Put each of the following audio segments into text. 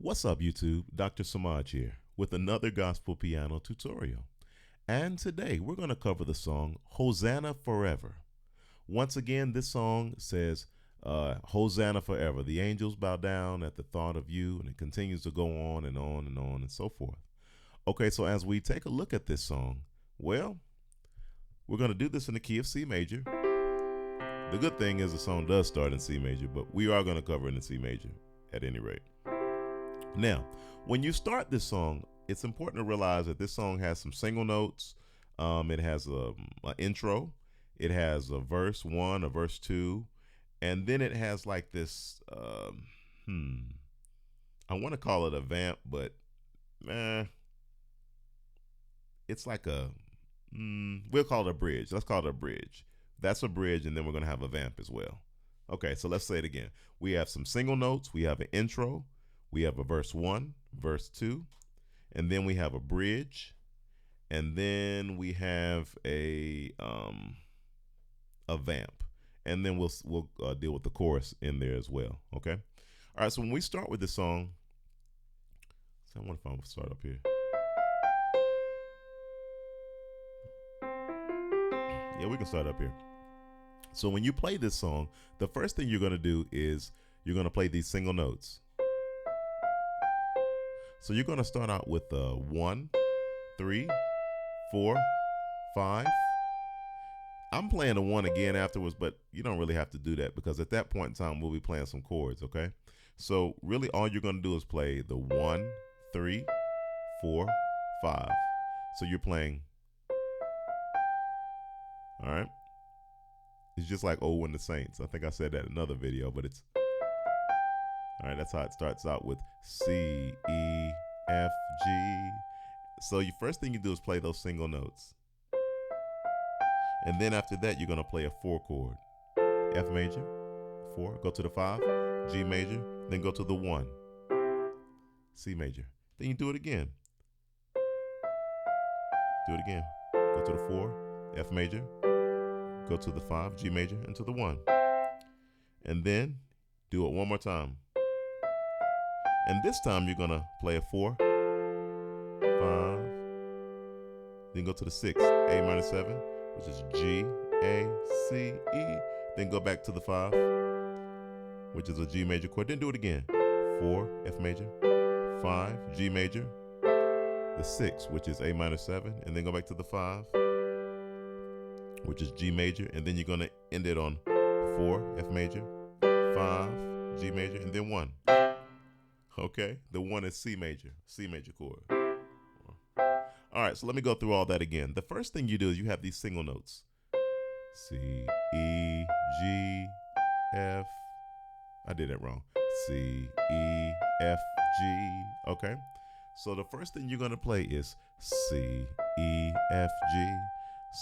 What's up, YouTube? Dr. Samaj here with another gospel piano tutorial. And today we're going to cover the song Hosanna Forever. Once again, this song says, Hosanna forever. The angels bow down at the thought of you, and it continues to go on and on and on and so forth. Okay, so as we take a look at this song, well, we're going to do this in the key of C major. The good thing is the song does start in C major, but we are going to cover it in C major at any rate. Now, when you start this song, it's important to realize that this song has some single notes. It has an intro. It has a verse 1, a verse 2, and then it has like this, I want to call it a vamp, but it's like we'll call it a bridge. Let's call it a bridge. That's a bridge, and then we're going to have a vamp as well. Okay, so let's say it again. We have some single notes. We have an intro. We have a verse 1, verse 2, and then we have a bridge, and then we have a vamp, and then we'll deal with the chorus in there as well. Okay. All right. So when we start with this song, so I wonder if I'm gonna start up here. Yeah, we can start up here. So when you play this song, the first thing you're gonna do is you're gonna play these single notes. So you're going to start out with 1, 3, 4, 5. I'm playing the 1 again afterwards, but you don't really have to do that because at that point in time, we'll be playing some chords, okay? So really all you're going to do is play the 1, 3, 4, 5. So you're playing, all right? It's just like Oh and the Saints. I think I said that in another video, but it's, all right, that's how it starts out with C, E, F, G. So your first thing you do is play those single notes. And then after that, you're going to play a 4 chord. F major, 4, go to the 5, G major, then go to the 1, C major. Then you do it again. Do it again. Go to the 4, F major, go to the 5, G major, and to the 1. And then do it one more time. And this time you're going to play a 4, 5, then go to the 6, A minor 7, which is G, A, C, E. Then go back to the 5, which is a G major chord. Then do it again. 4, F major, 5, G major, the 6, which is A minor 7, and then go back to the 5, which is G major, and then you're going to end it on 4, F major, 5, G major, and then 1. Okay, the 1 is C major chord. All right, so let me go through all that again. The first thing you do is you have these single notes. C, E, G, F. I did that wrong. C, E, F, G. Okay, so the first thing you're going to play is C, E, F, G.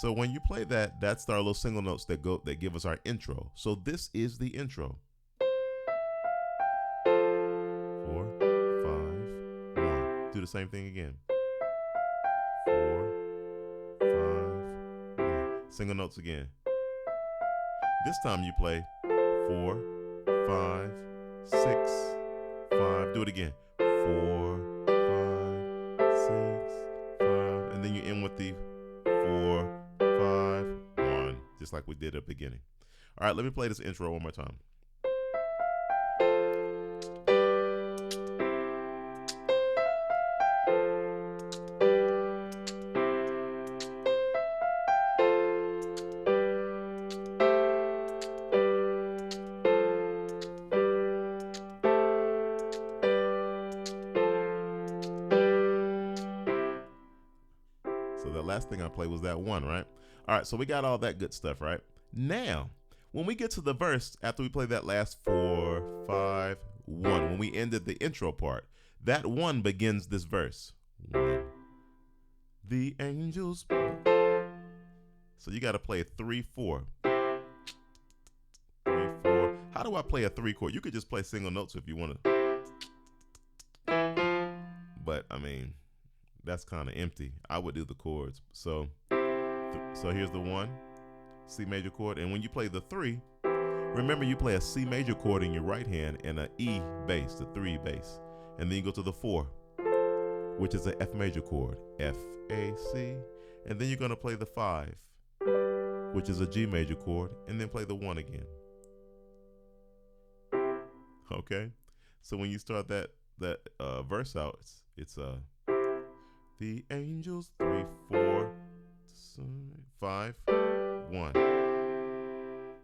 So when you play that, that's our little single notes that give us our intro. So this is the intro. 4, 5, 1. Do the same thing again. 4, 5, 1. Single notes again. This time you play 4, 5, 6, 5. Do it again. 4, 5, 6, 5. And then you end with the 4, 5, 1. Just like we did at the beginning. All right, let me play this intro one more time. So the last thing I played was that 1, right? All right, so we got all that good stuff, right? Now, when we get to the verse, after we play that last 4, 5, 1, when we ended the intro part, that 1 begins this verse. 1. The angels. So you got to play a 3, 4. 3, 4. How do I play a 3 chord? You could just play single notes if you want to. But, I mean, that's kind of empty. I would do the chords. So here's the 1, C major chord. And when you play the 3, remember you play a C major chord in your right hand and an E bass, the 3 bass. and then you go to the 4, which is an F major chord, F, A, C, and then you're going to play the 5, which is a G major chord, and then play the 1 again. Okay, so when you start that verse out, it's the angels 3, 4, 5, 1.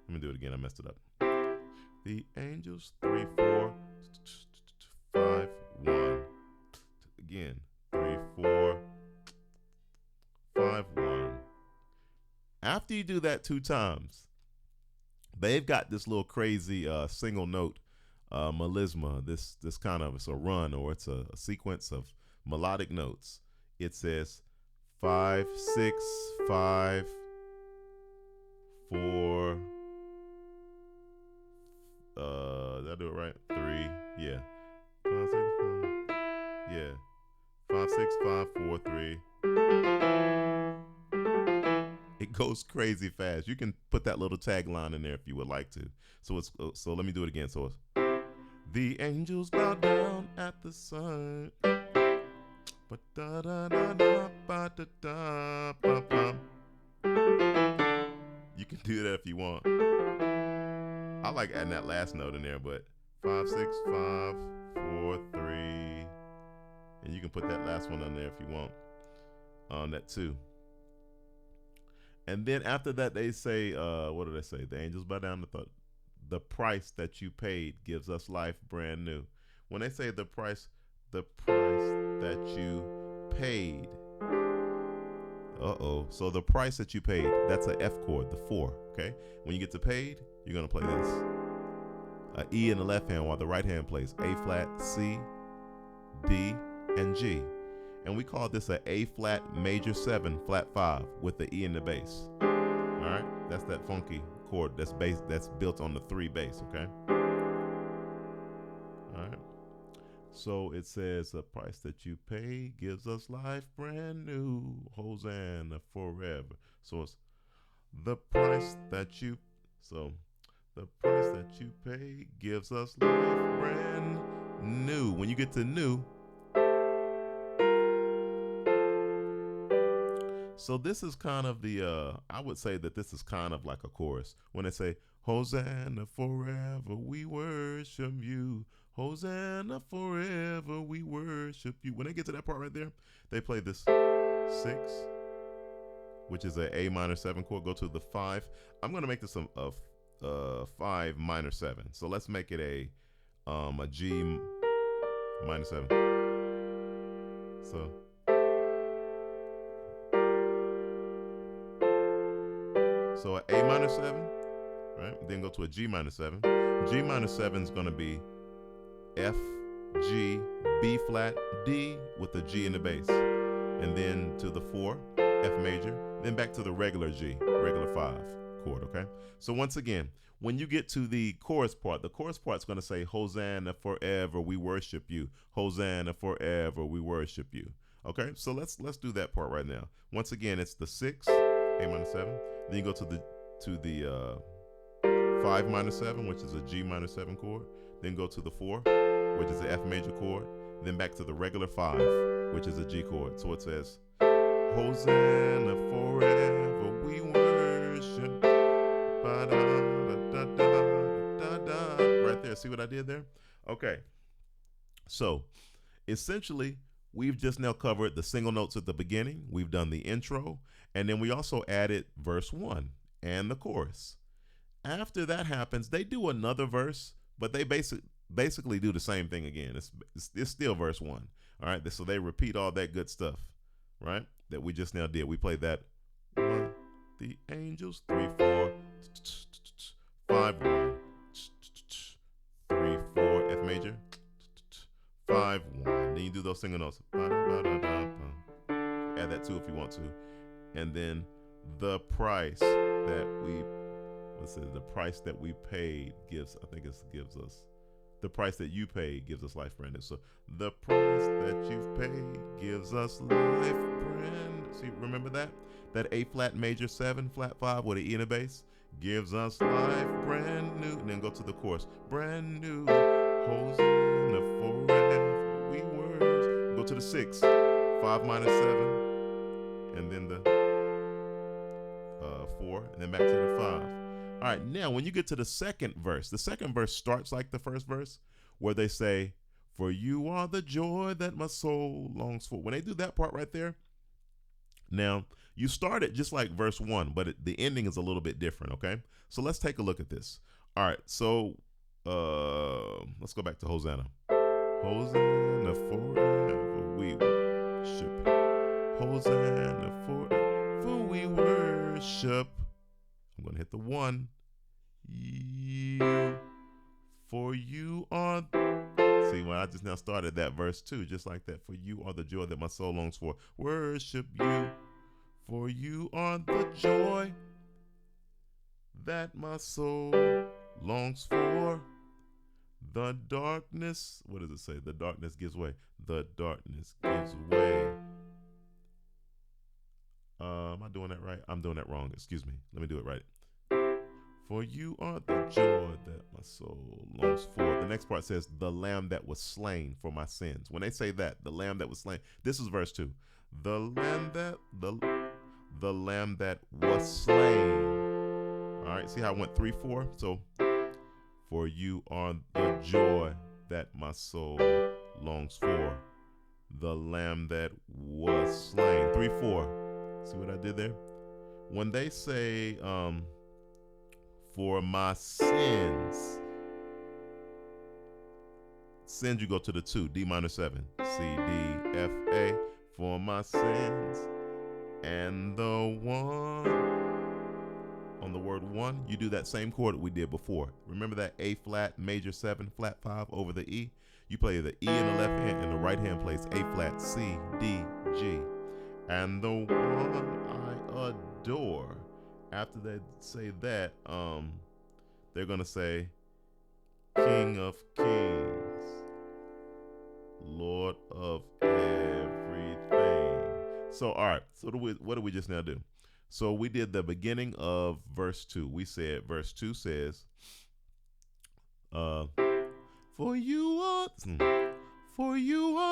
Let me do it again. I messed it up. The angels 3, 4, 5, 1. Again, 3, 4, 5, 1. After you do that 2 times, they've got this little crazy single note melisma. This kind of, it's a run, or it's a sequence of melodic notes. It says 5, 6, 5, 4. Did I do it right? 3, yeah. 5, 6, 5, yeah. 5, 6, 5, 4, 3. It goes crazy fast. You can put that little tagline in there if you would like to. So let me do it again. So it's the angels bow down at the sun. You can do that if you want. I like adding that last note in there, but 5, 6, 5, 4, 3. And you can put that last one on there if you want. On that too. And then after that, they say, what do they say? The angels bow down to the price that you paid gives us life brand new. When they say the price that you paid. So the price that you paid, that's an F chord, the 4, okay? When you get to paid, you're going to play this. E in the left hand while the right hand plays A flat, C, D, and G. And we call this a A flat major 7 flat 5 with the E in the bass. All right, that's that funky chord that's built on the 3 bass. Okay. All right. So it says the price that you pay gives us life brand new. Hosanna forever. So it's the price that you pay gives us life brand new. When you get to new. So this is kind of the, I would say that this is kind of like a chorus. When they say, Hosanna forever, we worship you. Hosanna forever, we worship you. When they get to that part right there, they play this 6, which is a A minor 7 chord, go to the 5. I'm going to make this a 5 minor 7. So let's make it a G minor 7. So an A minor 7, right? Then go to a G minor 7. G minor 7 is going to be F, G, B flat, D with a G in the bass. And then to the 4, F major. Then back to the regular G, regular 5 chord, okay? So once again, when you get to the chorus part is going to say, Hosanna forever, we worship you. Hosanna forever, we worship you. Okay, so let's do that part right now. Once again, it's the 6, A minor 7. Then you go to the 5 minor 7, which is a G minor 7 chord. Then go to the 4, which is an F major chord. Then back to the regular 5, which is a G chord. So it says, Hosanna forever, we worship. Right there. See what I did there? Okay. So essentially, we've just now covered the single notes at the beginning. We've done the intro. And then we also added verse 1 and the chorus. After that happens, they do another verse, but they basically do the same thing again. It's still verse 1. All right. So they repeat all that good stuff, right? That we just now did. We played that 1, the angels, 3, 4, 5, 1, 3, 4, F major, 5, 1. Then you do those single notes. Add that too if you want to. And then the price that the price that we paid gives us, the price that you paid gives us life brand new. So the price that you've paid gives us life brand new. See, remember that? That A flat major 7 flat 5 with an E in the bass gives us life brand new. And then go to the chorus. Brand new. Hosanna forever, go to the 6, 5 minor 7, and then the 4, and then back to the 5. All right, now when you get to the second verse starts like the first verse, where they say, "For you are the joy that my soul longs for." When they do that part right there, now you start it just like verse 1, but the ending is a little bit different, okay? So let's take a look at this. All right, so let's go back to Hosanna. Hosanna forever we worship. Hosanna forever we worship. I'm going to hit the 1. You, for you are. See, when I just now started that verse 2, just like that. For you are the joy that my soul longs for. Worship you, for you are the joy that my soul longs for. The darkness, what does it say? The darkness gives way. The darkness gives way. Am I doing that right? I'm doing that wrong. Excuse me. Let me do it right. For you are the joy that my soul longs for. The next part says, the lamb that was slain for my sins. When they say that, the lamb that was slain, this is verse 2. The lamb that was slain. All right, see how I went 3, 4? So, for you are the joy that my soul longs for. The lamb that was slain. 3, 4. See what I did there? When they say, for my sins, you go to the 2, D minor 7, C, D, F, A, for my sins. And the 1, on the word 1, you do that same chord that we did before. Remember that A flat, major 7, flat 5 over the E? You play the E in the left hand, and the right hand plays A flat, C, D, G. And the one I adore. After they say that, they're going to say, King of Kings, Lord of everything. So, all right. So what did we just now do? So we did the beginning of verse 2. We said verse 2 says, for you are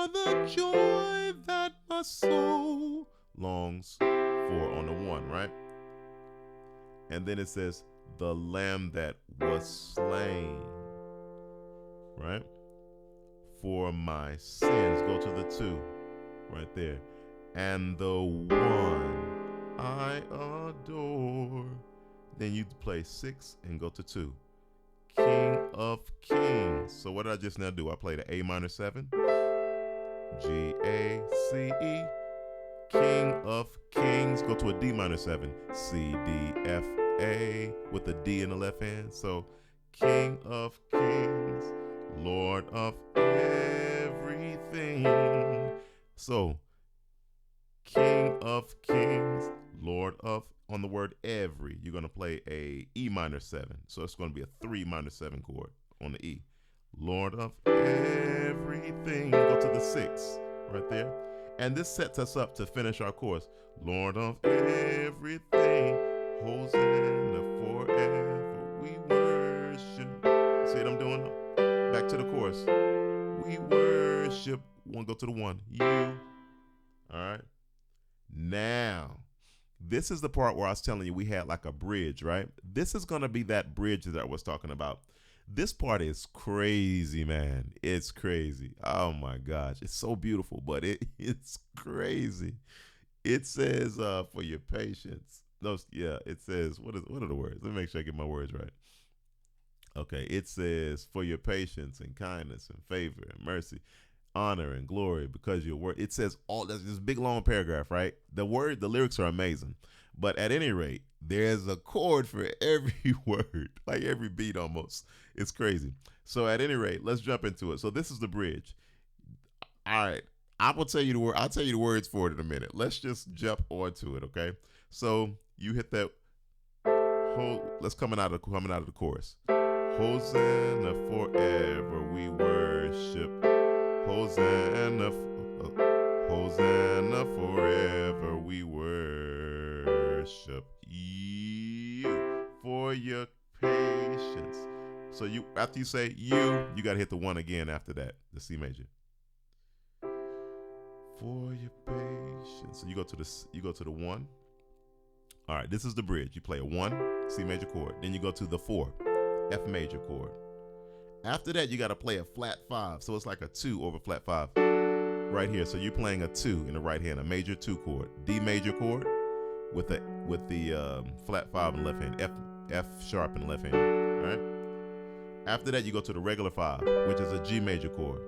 the joy that my soul longs for, on the 1, right? And then it says, the lamb that was slain, right? For my sins. Go to the 2, right there. And the 1 I adore. Then you play 6 and go to 2. King of Kings. So what did I just now do? I played an A minor 7, G, A, C, E. King of Kings. Go to a D minor 7, C, D, F, A, with a D in the left hand. So King of Kings, Lord of everything. So King of Kings, Lord of, on the word every, you're going to play a E minor 7. So it's going to be a 3 minor 7 chord on the E. Lord of everything. Go to the 6 right there. And this sets us up to finish our course. Lord of everything, Hosanna forever we worship. See what I'm doing? Back to the chorus. We worship. One, go to the 1. You. All right. Now, this is the part where I was telling you we had like a bridge, right? This is going to be that bridge that I was talking about. This part is crazy, man. It's crazy. Oh my gosh. It's so beautiful, but it's crazy. It says, for your patience. No, yeah, it says, what are the words? Let me make sure I get my words right. Okay, it says, for your patience and kindness and favor and mercy, honor and glory, because your word. It says all that's this big long paragraph, right? The lyrics are amazing. But at any rate, there's a chord for every word, like every beat almost. It's crazy. So at any rate, let's jump into it. So this is the bridge. All right. I'll tell you the words for it in a minute. Let's just jump onto it, okay? So you hit that let's coming out of the chorus. Hosanna forever we worship. Hosanna, Hosanna forever we worship you for your patience. So you, after you say you got to hit the 1 again after that, the C major. So you go to the 1. All right, this is the bridge. You play a 1 C major chord. Then you go to the 4 F major chord. After that, you got to play a flat 5. So it's like a 2 over flat 5 right here. So you're playing a 2 in the right hand, a major 2 chord, D major chord with the flat 5 in the left hand, F sharp in the left hand. All right. After that, you go to the regular 5, which is a G major chord.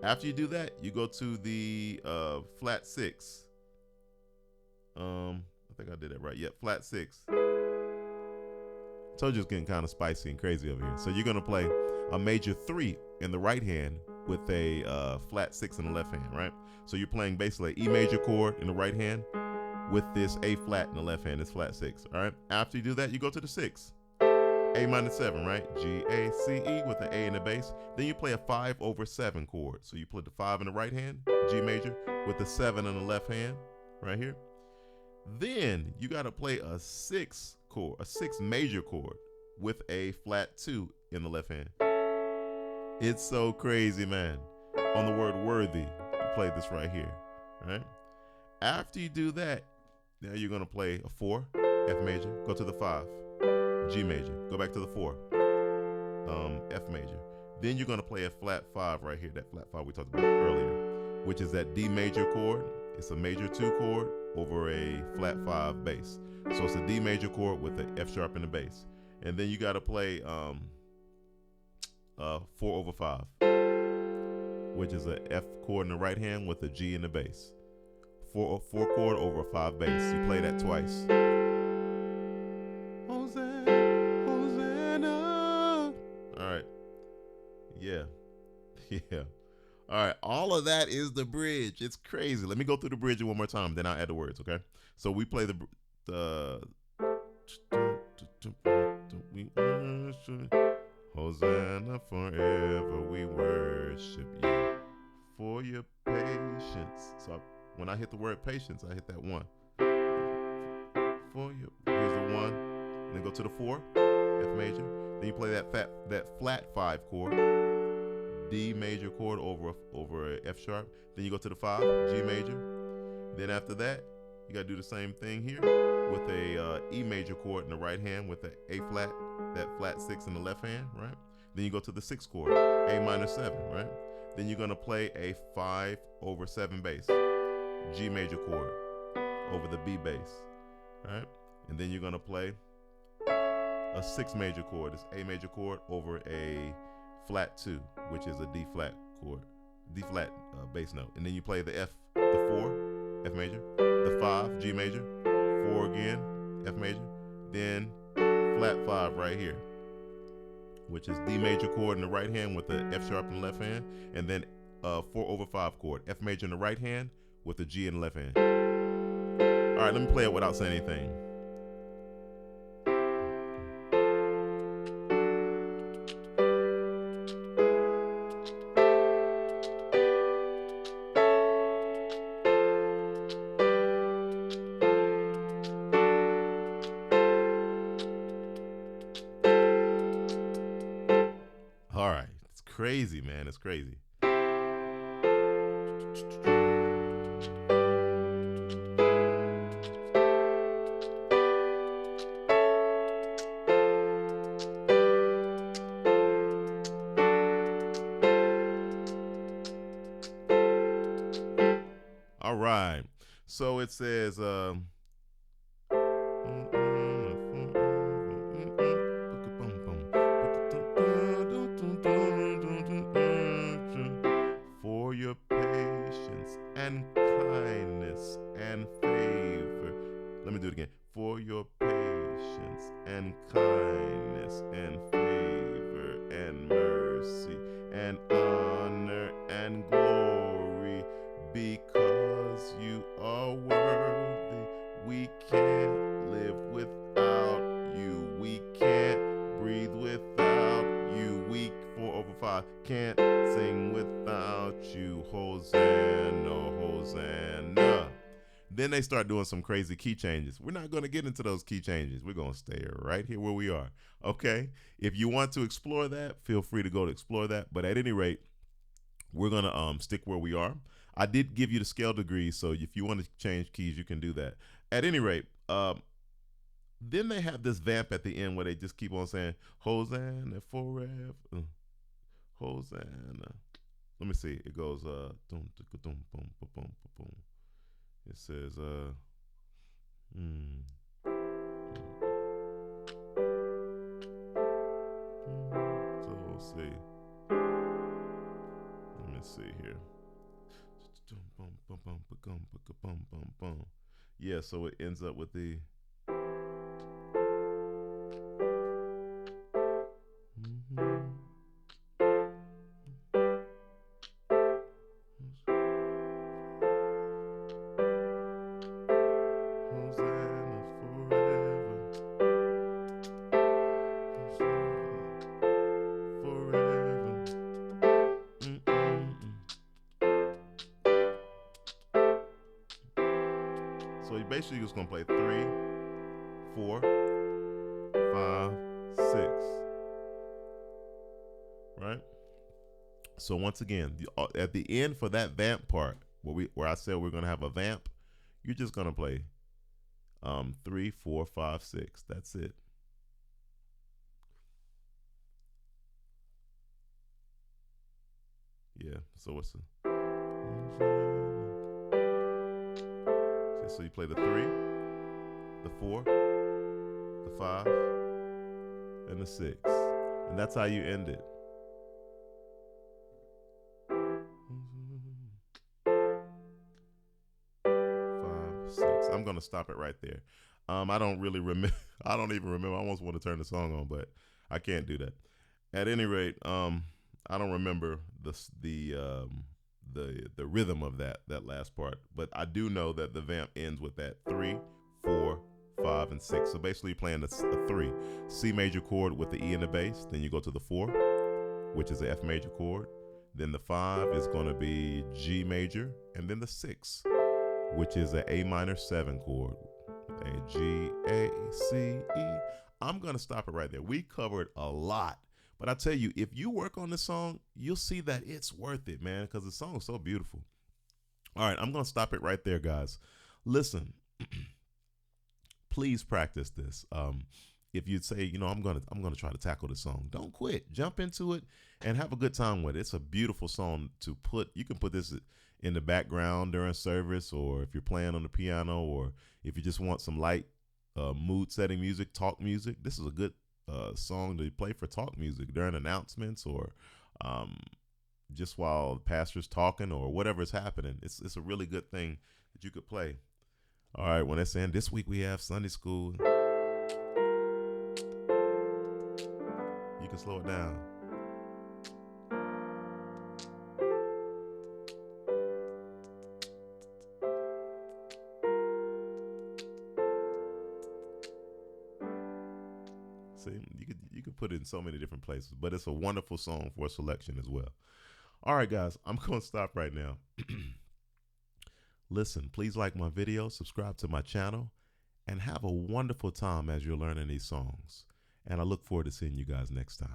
After you do that, you go to the flat 6. I think I did it right. Yep, flat 6. Told you it's getting kind of spicy and crazy over here. So you're gonna play a major 3 in the right hand with a flat 6 in the left hand, right? So you're playing basically an E major chord in the right hand with this A flat in the left hand, this flat 6. All right. After you do that, you go to the 6. A minor 7, right? G, A, C, E with an A in the bass. Then you play a 5 over 7 chord. So you put the 5 in the right hand, G major, with the 7 in the left hand, right here. Then you got to play a 6 chord, a 6 major chord with a flat 2 in the left hand. It's so crazy, man. On the word worthy, you play this right here, right? After you do that, now you're going to play a 4 F major, go to the 5. G major, go back to the 4, F major. Then you're going to play a flat 5 right here, that flat 5 we talked about earlier, which is that D major chord. It's a major 2 chord over a flat 5 bass. So it's a D major chord with an F sharp in the bass. And then you got to play 4 over 5, which is a F chord in the right hand with a G in the bass. 4 chord over a 5 bass. You play that twice. Hosanna. All right. Yeah. Yeah. All right. All of that is the bridge. It's crazy. Let me go through the bridge one more time, then I'll add the words, okay? So we play the Hosanna forever, we worship you for your patience. So when I hit the word patience, I hit that 1. For your, here's the 1, and then go to the 4, F major. Then you play that flat 5 chord, D major chord over a F sharp. Then you go to the 5, G major. Then after that, you gotta do the same thing here with a E major chord in the right hand with the A flat, that flat 6 in the left hand, right? Then you go to the 6 chord, A minor 7, right? Then you're gonna play a 5 over 7 bass, G major chord over the B bass, right? And then you're gonna play a 6 major chord, this A major chord over a flat 2, which is a D flat chord, D flat bass note. And then you play the 4, F major, the 5, G major, 4 again, F major, then flat 5 right here, which is D major chord in the right hand with the F sharp in the left hand, and then 4 over 5 chord, F major in the right hand with the G in the left hand. All right, let me play it without saying anything. All right, it's crazy, man. It's crazy. All right, so it says for your patience and kindness and favor. Let me do it again. For your patience and kindness and favor and mercy and honor and glory, because you are worthy. We can't live without you. We can't breathe without you. We 4 over 5 can't sing without you. Hosanna, Hosanna. Then they start doing some crazy key changes. We're not going to get into those key changes. We're going to stay right here where we are. Okay? If you want to explore that, feel free to go to explore that. But at any rate, we're going to stick where we are. I did give you the scale degrees, so if you want to change keys, you can do that. At any rate, then they have this vamp at the end where they just keep on saying Hosanna forever, Hosanna. Let me see. It goes dum, dum, dum, boom, boom, boom, boom. It says hmm. So we'll see. Let me see here. Yeah, so it ends up with the Hosanna forever. Hosanna forever. So you basically just gonna play 3, 4, 5, 6. Right? So once again, at the end for that vamp part, where I said we're gonna have a vamp, you're just gonna play 3, 4, 5, 6. That's it. Yeah. So it's so you play the 3, the 4, the 5, and the 6, and that's how you end it. 5, 6. I'm gonna stop it right there. I don't really remember. I don't even remember. I almost want to turn the song on, but I can't do that. At any rate, I don't remember the rhythm of that last part, but I do know that the vamp ends with that 3, 4, 5, and 6. So basically, you're playing a 3, C major chord with the E in the bass. Then you go to the 4, which is an F major chord. Then the 5 is going to be G major, and then the 6, which is an A minor 7 chord, A G A C E. I'm gonna stop it right there. We covered a lot. But I tell you, if you work on this song, you'll see that it's worth it, man, because the song is so beautiful. All right, I'm going to stop it right there, guys. Listen, please practice this. If you'd say, I'm gonna try to tackle this song, don't quit. Jump into it and have a good time with it. It's a beautiful song to put. You can put this in the background during service, or if you're playing on the piano, or if you just want some light mood setting music, talk music. This is a good song to play for talk music during announcements, or just while the pastor's talking, or whatever's happening. It's a really good thing that you could play. All right, when they're saying this week we have Sunday school, you can slow it down. See, you could put it in so many different places, but it's a wonderful song for a selection as well. All right, guys, I'm going to stop right now. Listen, please like my video, subscribe to my channel, and have a wonderful time as you're learning these songs. And I look forward to seeing you guys next time.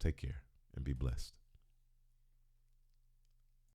Take care and be blessed.